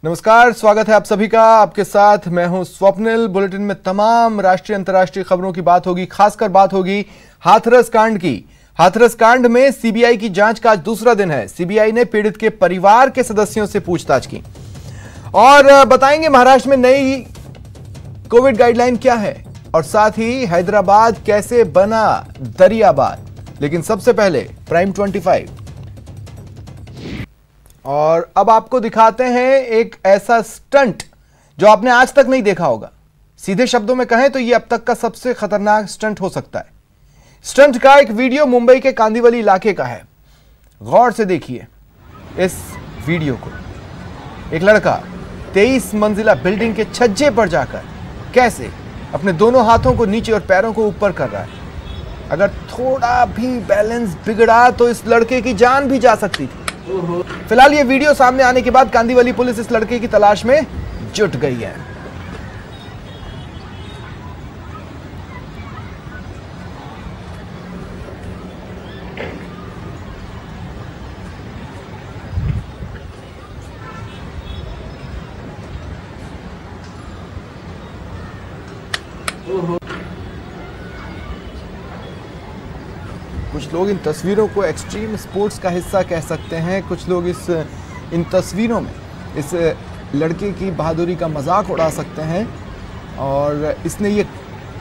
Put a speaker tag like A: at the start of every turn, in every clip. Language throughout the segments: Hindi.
A: नमस्कार, स्वागत है आप सभी का। आपके साथ मैं हूं स्वप्निल। बुलेटिन में तमाम राष्ट्रीय अंतर्राष्ट्रीय खबरों की बात होगी। खासकर बात होगी हाथरस कांड की। हाथरस कांड में सीबीआई की जांच का आज दूसरा दिन है। सीबीआई ने पीड़ित के परिवार के सदस्यों से पूछताछ की और बताएंगे महाराष्ट्र में नई कोविड गाइडलाइन क्या है और साथ ही हैदराबाद कैसे बना दरियाबाद। लेकिन सबसे पहले प्राइम 25 और अब आपको दिखाते हैं एक ऐसा स्टंट जो आपने आज तक नहीं देखा होगा। सीधे शब्दों में कहें तो यह अब तक का सबसे खतरनाक स्टंट हो सकता है। स्टंट का एक वीडियो मुंबई के कांदिवली इलाके का है। गौर से देखिए इस वीडियो को। एक लड़का 23 मंजिला बिल्डिंग के छज्जे पर जाकर कैसे अपने दोनों हाथों को नीचे और पैरों को ऊपर कर रहा है। अगर थोड़ा भी बैलेंस बिगड़ा तो इस लड़के की जान भी जा सकती थी। फिलहाल ये वीडियो सामने आने के बाद कांदिवली पुलिस इस लड़के की तलाश में जुट गई है। कुछ लोग इन तस्वीरों को एक्सट्रीम स्पोर्ट्स का हिस्सा कह सकते हैं। कुछ लोग इन तस्वीरों में इस लड़के की बहादुरी का मजाक उड़ा सकते हैं और इसने ये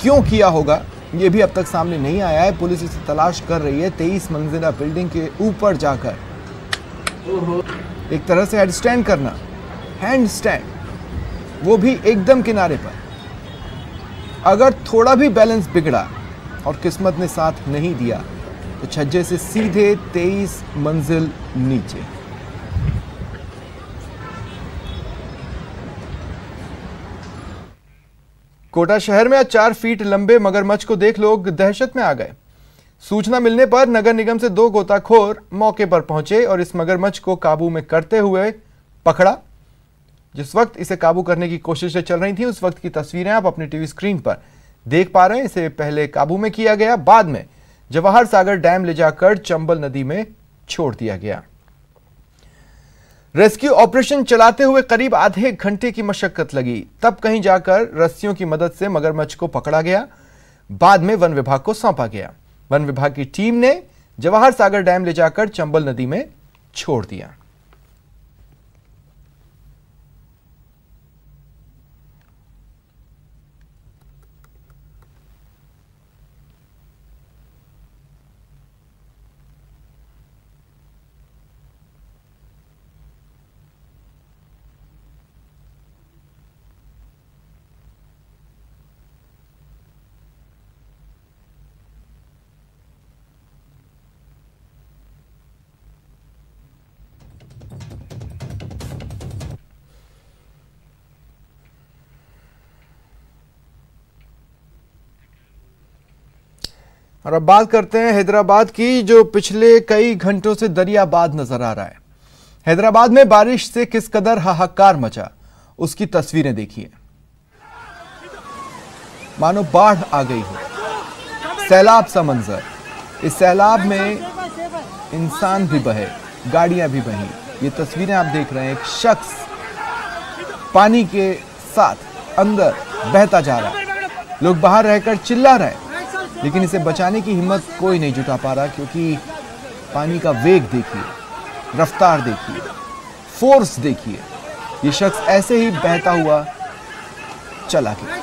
A: क्यों किया होगा ये भी अब तक सामने नहीं आया है। पुलिस इसे तलाश कर रही है। 23 मंजिला बिल्डिंग के ऊपर जाकर एक तरह से हेड स्टैंड करना, हैंड स्टैंड, वो भी एकदम किनारे पर। अगर थोड़ा भी बैलेंस बिगड़ा और किस्मत ने साथ नहीं दिया तो छज्जे से सीधे 23 मंजिल नीचे। कोटा शहर में आज 4 फीट लंबे मगरमच्छ को देख लोग दहशत में आ गए। सूचना मिलने पर नगर निगम से 2 गोताखोर मौके पर पहुंचे और इस मगरमच्छ को काबू में करते हुए पकड़ा। जिस वक्त इसे काबू करने की कोशिशें चल रही थी उस वक्त की तस्वीरें आप अपनी टीवी स्क्रीन पर देख पा रहे हैं। इसे पहले काबू में किया गया, बाद में जवाहर सागर डैम ले जाकर चंबल नदी में छोड़ दिया गया। रेस्क्यू ऑपरेशन चलाते हुए करीब आधे घंटे की मशक्कत लगी, तब कहीं जाकर रस्सियों की मदद से मगरमच्छ को पकड़ा गया। बाद में वन विभाग को सौंपा गया। वन विभाग की टीम ने जवाहर सागर डैम ले जाकर चंबल नदी में छोड़ दिया। और अब बात करते हैं हैदराबाद की, जो पिछले कई घंटों से दरियाबाद नजर आ रहा है। हैदराबाद में बारिश से किस कदर हाहाकार मचा उसकी तस्वीरें देखिए। मानो बाढ़ आ गई हो, सैलाब सा मंजर। इस सैलाब में इंसान भी बहे, गाड़ियां भी बही। ये तस्वीरें आप देख रहे हैं। एक शख्स पानी के साथ अंदर बहता जा रहा है। लोग बाहर रहकर चिल्ला रहे हैं लेकिन इसे बचाने की हिम्मत कोई नहीं जुटा पा रहा, क्योंकि पानी का वेग देखिए, रफ्तार देखिए, फोर्स देखिए। ये शख्स ऐसे ही बहता हुआ चला गया।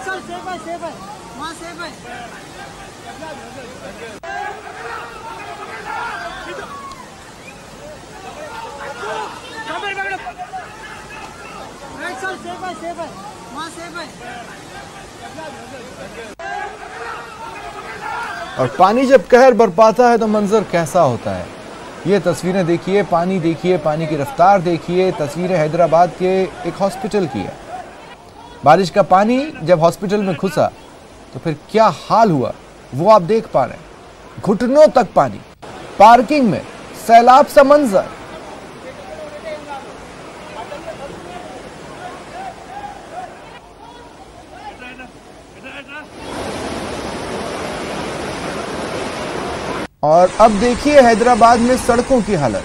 A: और पानी जब कहर बरपाता है तो मंजर कैसा होता है ये तस्वीरें देखिए, पानी देखिए, पानी की रफ्तार देखिए। तस्वीरें हैदराबाद के एक हॉस्पिटल की है। बारिश का पानी जब हॉस्पिटल में घुसा तो फिर क्या हाल हुआ वो आप देख पा रहे हैं। घुटनों तक पानी, पार्किंग में सैलाब सा मंजर। और अब देखिए हैदराबाद में सड़कों की हालत।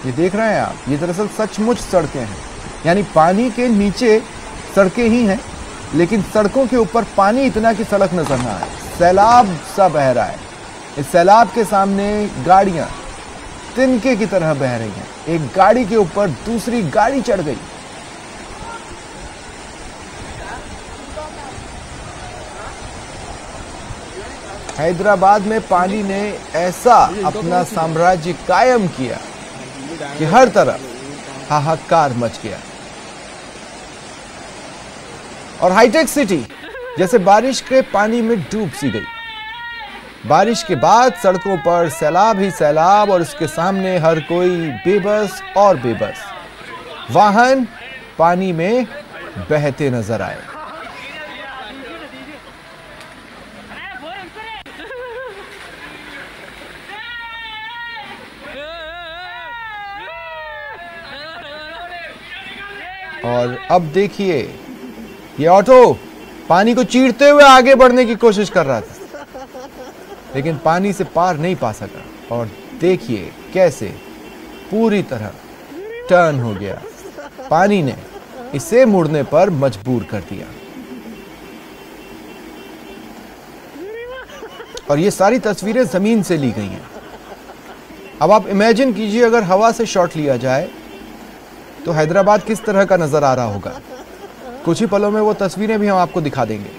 A: ये देख रहे हैं आप, ये दरअसल सचमुच सड़कें हैं। यानी पानी के नीचे सड़कें ही हैं, लेकिन सड़कों के ऊपर पानी इतना कि सड़क नजर ना आए। सैलाब सा बह रहा है। इस सैलाब के सामने गाड़ियां तिनके की तरह बह रही हैं। एक गाड़ी के ऊपर दूसरी गाड़ी चढ़ गई। हैदराबाद में पानी ने ऐसा अपना साम्राज्य कायम किया कि हर तरफ हाहाकार मच गया। और हाईटेक सिटी जैसे बारिश के पानी में डूब सी गई। बारिश के बाद सड़कों पर सैलाब ही सैलाब और उसके सामने हर कोई बेबस और बेबस। वाहन पानी में बहते नजर आए। और अब देखिए, ये ऑटो पानी को चीरते हुए आगे बढ़ने की कोशिश कर रहा था, लेकिन पानी से पार नहीं पा सका। और देखिए कैसे पूरी तरह टर्न हो गया। पानी ने इसे मुड़ने पर मजबूर कर दिया। और ये सारी तस्वीरें जमीन से ली गई हैं। अब आप इमेजिन कीजिए, अगर हवा से शॉट लिया जाए तो हैदराबाद किस तरह का नजर आ रहा होगा। कुछ ही पलों में वो तस्वीरें भी हम आपको दिखा देंगे।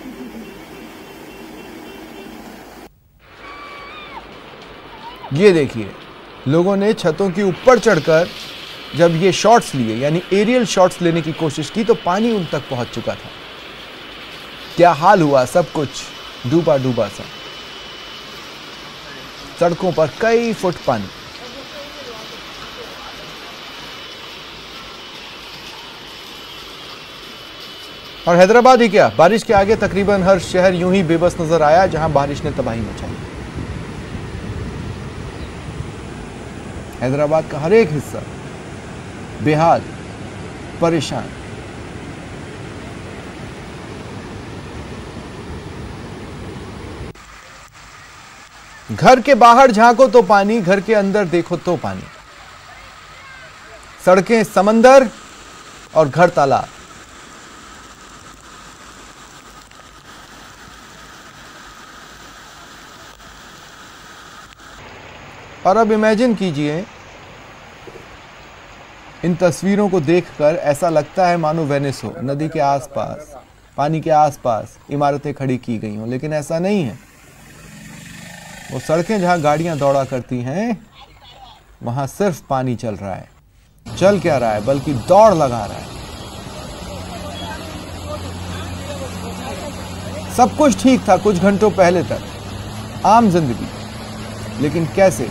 A: ये देखिए, लोगों ने छतों के ऊपर चढ़कर जब ये शॉट्स लिए, यानी एरियल शॉट्स लेने की कोशिश की, तो पानी उन तक पहुंच चुका था। क्या हाल हुआ, सब कुछ डूबा डूबा सा। सड़कों पर कई फुट पानी। और हैदराबाद ही क्या, बारिश के आगे तकरीबन हर शहर यूं ही बेबस नजर आया जहां बारिश ने तबाही मचाई। हैदराबाद का हर एक हिस्सा बेहाल, परेशान। घर के बाहर झांको तो पानी, घर के अंदर देखो तो पानी। सड़कें समंदर और घर तालाब। और अब इमेजिन कीजिए, इन तस्वीरों को देखकर ऐसा लगता है मानो वेनिस हो, नदी के आसपास, पानी के आसपास इमारतें खड़ी की गई हों, लेकिन ऐसा नहीं है। वो सड़कें जहां गाड़ियां दौड़ा करती हैं, वहां सिर्फ पानी चल रहा है। चल क्या रहा है, बल्कि दौड़ लगा रहा है। सब कुछ ठीक था कुछ घंटों पहले तक, आम जिंदगी, लेकिन कैसे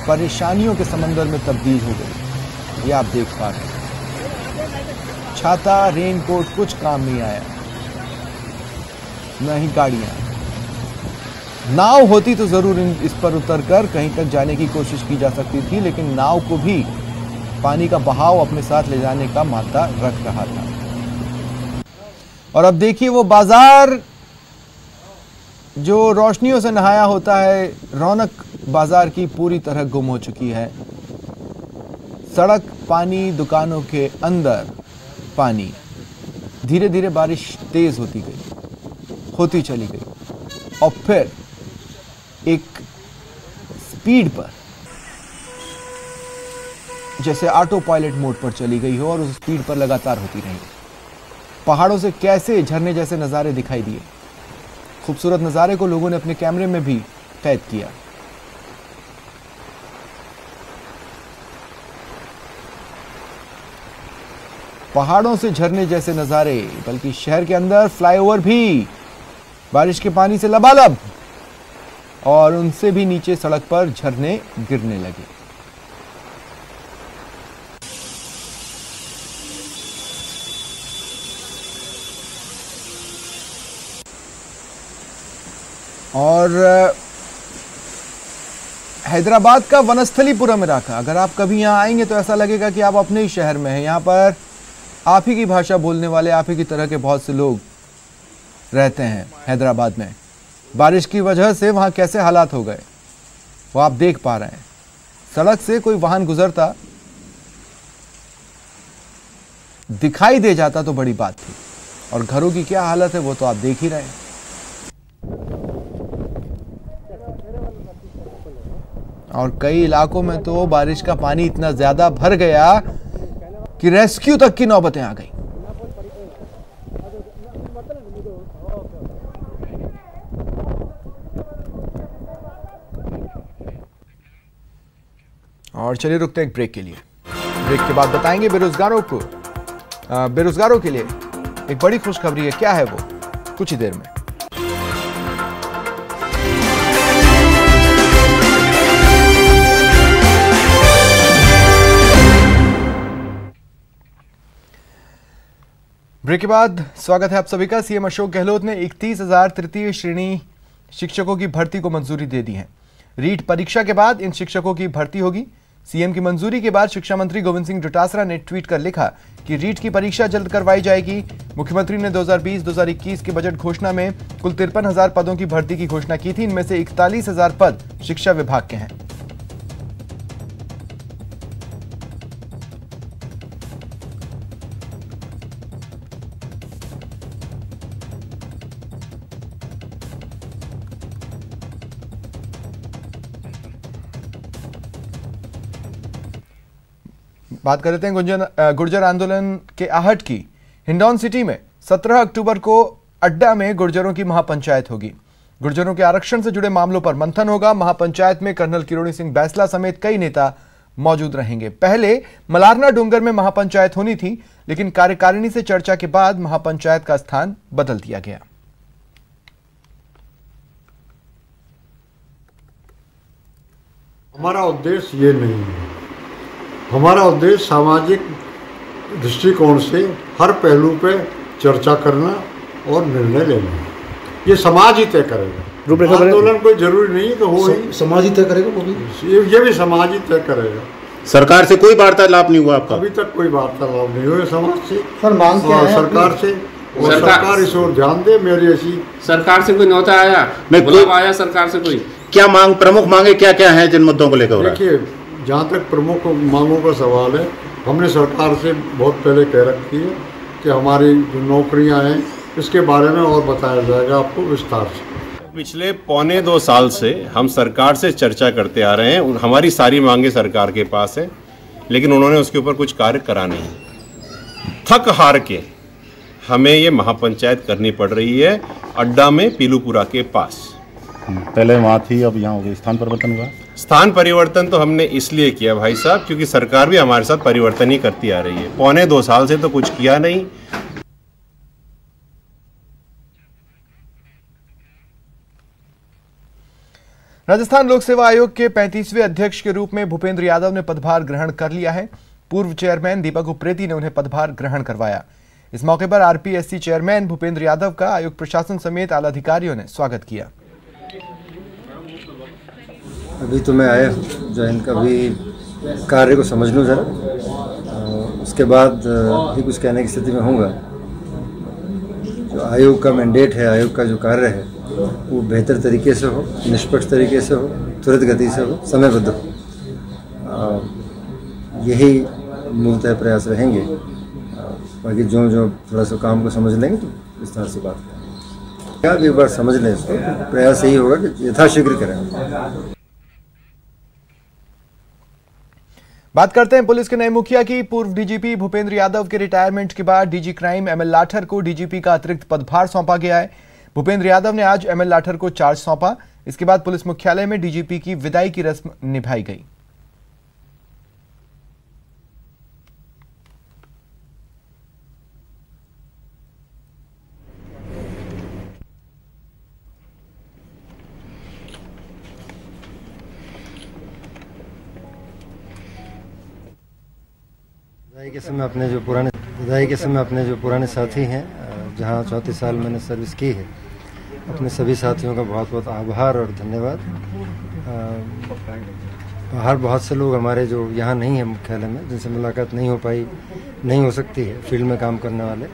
A: परेशानियों के समंदर में तब्दील हो गई, ये आप देख पा रहे हैं। छाता, रेनकोट कुछ काम नहीं आया, न ही गाड़ियां। नाव होती तो जरूर इस पर उतरकर कहीं तक जाने की कोशिश की जा सकती थी, लेकिन नाव को भी पानी का बहाव अपने साथ ले जाने का मादा रख रहा था। और अब देखिए, वो बाजार जो रोशनियों से नहाया होता है, रौनक बाजार की पूरी तरह गुम हो चुकी है। सड़क पानी, दुकानों के अंदर पानी। धीरे धीरे बारिश तेज होती गई, होती चली गई, और फिर एक स्पीड पर, जैसे ऑटो पायलट मोड पर चली गई हो, और उस स्पीड पर लगातार होती रही। पहाड़ों से कैसे झरने जैसे नज़ारे दिखाई दिए। खूबसूरत नज़ारे को लोगों ने अपने कैमरे में भी कैद किया। पहाड़ों से झरने जैसे नज़ारे, बल्कि शहर के अंदर फ्लाईओवर भी बारिश के पानी से लबालब, और उनसे भी नीचे सड़क पर झरने गिरने लगे। और हैदराबाद का वनस्थलीपुरम इलाका, अगर आप कभी यहाँ आएंगे तो ऐसा लगेगा कि आप अपने ही शहर में हैं। यहाँ पर आप ही की भाषा बोलने वाले, आप ही की तरह के बहुत से लोग रहते हैं हैदराबाद में। बारिश की वजह से वहाँ कैसे हालात हो गए वो आप देख पा रहे हैं। सड़क से कोई वाहन गुजरता दिखाई दे जाता तो बड़ी बात थी, और घरों की क्या हालत है वो तो आप देख ही रहे हैं। और कई इलाकों में तो बारिश का पानी इतना ज्यादा भर गया कि रेस्क्यू तक की नौबतें आ गई। और चलिए रुकते हैं एक ब्रेक के लिए। ब्रेक के बाद बताएंगे बेरोजगारों के लिए एक बड़ी खुशखबरी है। क्या है वो, कुछ ही देर में। ब्रेक के बाद स्वागत है आप सभी का। सीएम अशोक गहलोत ने 31,000 तृतीय श्रेणी शिक्षकों की भर्ती को मंजूरी दे दी है। रीट परीक्षा के बाद इन शिक्षकों की भर्ती होगी। सीएम की मंजूरी के बाद शिक्षा मंत्री गोविंद सिंह डोटासरा ने ट्वीट कर लिखा कि रीट की परीक्षा जल्द करवाई जाएगी। मुख्यमंत्री ने 2020-2021 के बजट घोषणा में कुल 53,000 पदों की भर्ती की घोषणा की थी। इनमें से 41,000 पद शिक्षा विभाग के हैं। बात कर लेते हैं गुर्जर आंदोलन के आहट की। हिंडौन सिटी में 17 अक्टूबर को अड्डा में गुर्जरों की महापंचायत होगी। गुर्जरों के आरक्षण से जुड़े मामलों पर मंथन होगा। महापंचायत में कर्नल किरोड़ी सिंह बैसला समेत कई नेता मौजूद रहेंगे। पहले मलारना डोंगर में महापंचायत होनी थी, लेकिन कार्यकारिणी से चर्चा के बाद महापंचायत का स्थान बदल दिया गया।
B: हमारा उद्देश्य ये नहीं है। हमारा उद्देश्य सामाजिक दृष्टिकोण से हर पहलू पे चर्चा करना और निर्णय लेना। ये समाज ही तय करेगा। आंदोलन कोई जरूरी नहीं तो हो ही
C: समाज ही तय करेगा। वो भी
B: ये भी समाज ही तय करेगा।
C: सरकार से कोई वार्तालाप नहीं हुआ आपका?
B: अभी तक कोई वार्तालाप नहीं हुआ समाज से।
C: सर मांग क्या है
B: सरकार से? और सरकार इस ओर ध्यान दे। मेरी ऐसी
D: सरकार से कोई न्योता आया, बुलावा आया सरकार से कोई?
C: क्या मांग, प्रमुख मांगे क्या क्या है जिन मुद्दों को लेकर?
B: देखिए, जहाँ तक प्रमुख मांगों का सवाल है, हमने सरकार से बहुत पहले कह रखी है कि हमारी जो नौकरियां हैं इसके बारे में और बताया जाएगा आपको विस्तार से।
E: पिछले 1.25 साल से हम सरकार से चर्चा करते आ रहे हैं। हमारी सारी मांगे सरकार के पास है, लेकिन उन्होंने उसके ऊपर कुछ कार्य करा नहीं। थक हार के हमें ये महापंचायत करनी पड़ रही है अड्डा में, पीलूपुरा के पास।
C: पहले वहाँ थी, अब यहाँ हो गई। स्थान परिवर्तन हुआ?
E: स्थान परिवर्तन तो हमने इसलिए किया भाई साहब, क्योंकि सरकार भी हमारे साथ परिवर्तन ही करती आ रही है। 1.25 साल से तो कुछ किया नहीं।
A: राजस्थान लोक सेवा आयोग के 35वें अध्यक्ष के रूप में भूपेंद्र यादव ने पदभार ग्रहण कर लिया है। पूर्व चेयरमैन दीपक उप्रेती ने उन्हें पदभार ग्रहण करवाया। इस मौके पर आरपीएससी चेयरमैन भूपेंद्र यादव का आयोग प्रशासन समेत आला अधिकारियों ने स्वागत किया।
F: अभी तो मैं आया जो इनका भी कार्य को समझ लूँ ज़रा, उसके बाद ही कुछ कहने की स्थिति में होऊंगा। जो आयोग का मैंडेट है, आयोग का जो कार्य है वो बेहतर तरीके से हो, निष्पक्ष तरीके से हो, त्वरित गति से हो, समयबद्ध हो। यही मूलतः प्रयास रहेंगे। बाकी जो थोड़ा सा काम को समझ लेंगे तो विस्तार से बात करेंगे। एक बार समझ लें इसको, तो प्रयास यही होगा कि यथाशीघ्र करें।
A: बात करते हैं पुलिस के नए मुखिया की। पूर्व डीजीपी भूपेंद्र यादव के रिटायरमेंट के बाद डीजी क्राइम एमएल लाठर को डीजीपी का अतिरिक्त पदभार सौंपा गया है। भूपेंद्र यादव ने आज एमएल लाठर को चार्ज सौंपा। इसके बाद पुलिस मुख्यालय में डीजीपी की विदाई की रस्म निभाई गई।
F: विदाई के समय अपने जो पुराने साथी हैं, जहां 34 साल मैंने सर्विस की है, अपने सभी साथियों का बहुत बहुत आभार और धन्यवाद। बाहर बहुत से लोग हमारे जो यहाँ नहीं है मुख्यालय में, जिनसे मुलाकात नहीं हो सकती है, फील्ड में काम करने वाले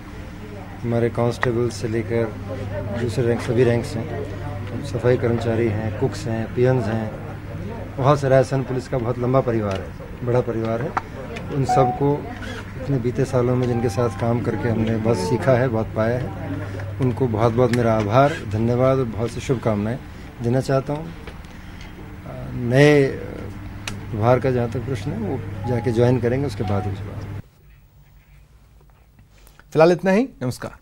F: हमारे कांस्टेबल से लेकर दूसरे रैंक, सभी रैंक्स हैं, सफाई कर्मचारी हैं, कुक्स हैं, पीएन्स हैं, बहुत से राजस्थान पुलिस का बहुत लंबा परिवार है, बड़ा परिवार है। उन सबको इतने बीते सालों में जिनके साथ काम करके हमने बहुत सीखा है, बहुत पाया है, उनको बहुत बहुत मेरा आभार, धन्यवाद और बहुत सी शुभकामनाएं देना चाहता हूँ। नए प्रभार का जहाँ तक प्रश्न है वो जाके ज्वाइन करेंगे, उसके बाद ही जवाब।
A: फिलहाल इतना ही, नमस्कार।